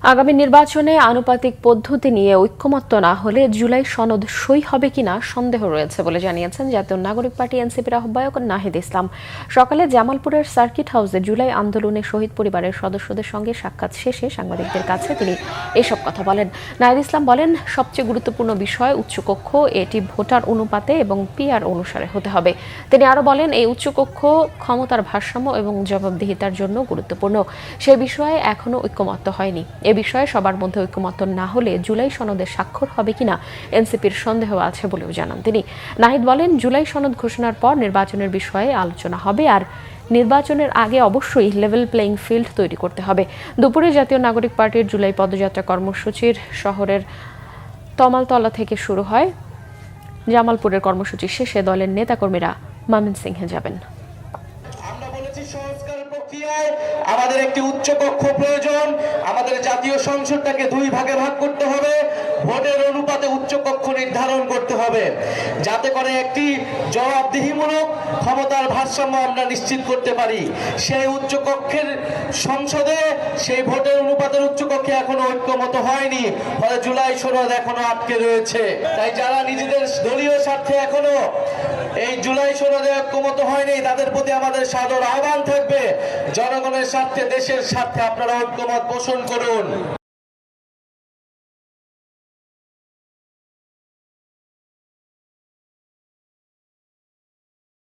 আগামী নির্বাচনে আনুপাতিক পদ্ধতি নিয়ে ঐক্যমত্য না হলে জুলাই সনদ সই হবে কিনা সন্দেহ রয়েছে বলে জানিয়েছেন জাতীয় নাগরিক পার্টি এনসিপির আহ্বায়ক নাহিদ ইসলাম। সকালে জামালপুরের সার্কিট হাউসে জুলাই আন্দোলনে শহীদ পরিবারের সদস্যদের সঙ্গে সাক্ষাৎ শেষে সাংবাদিকদের কাছে তিনি এসব কথা বলেন। নাহিদ ইসলাম বলেন, সবচেয়ে গুরুত্বপূর্ণ বিষয় উচ্চকক্ষ, এটি ভোটার অনুপাতে এবং পিআর অনুসারে হতে হবে। তিনি আরও বলেন, এই উচ্চকক্ষ ক্ষমতার ভারসাম্য এবং জবাবদিহিতার জন্য গুরুত্বপূর্ণ। সে বিষয়ে এখনও ঐক্যমত্য হয়নি। এ বিষয়ে সবার মধ্যে ঐক্যমত্য না হলে জুলাই সনদে স্বাক্ষর হবে কিনা এনসিপির সন্দেহ আছে বলেও জানান তিনি। নাহিদ বলেন, জুলাই সনদ ঘোষণার পর নির্বাচনের বিষয়ে আলোচনা হবে, আর নির্বাচনের আগে অবশ্যই লেভেল প্লেইং ফিল্ড তৈরি করতে হবে। দুপুরে জাতীয় নাগরিক পার্টির জুলাই পদযাত্রা কর্মসূচির শহরের তমালতলা থেকে শুরু হয়। জামালপুরের কর্মসূচি শেষে দলের নেতাকর্মীরা ময়মনসিংহে যাবেন। আমাদের একটি উচ্চকক্ষ প্রয়োজন। আমাদের জাতীয় সংসদটাকে দুই ভাগে ভাগ করতে হবে। ভোটের অনুপাতে উচ্চকক্ষ নির্ধারণ করতে হবে, যাতে করে একটি জবাবদিহিমূলক ক্ষমতার ভারসাম্য আমরা নিশ্চিত করতে পারি। সেই উচ্চকক্ষের সংসদে সেই ভোটের অনুপাতের উচ্চকক্ষে এখনো ঐক্যমত হয়নি, ফলে জুলাই সনদ এখনো আটকে রয়েছে। তাই যারা নিজেদের দলীয় স্বার্থে এখনো এই জুলাই সনদে ঐক্যমত হয়নি, তাদের প্রতি আমাদের সাদর আহ্বান থাকবে, জনগণের স্বার্থে, দেশের স্বার্থে আপনারা ঐক্যমত পোষণ করুন।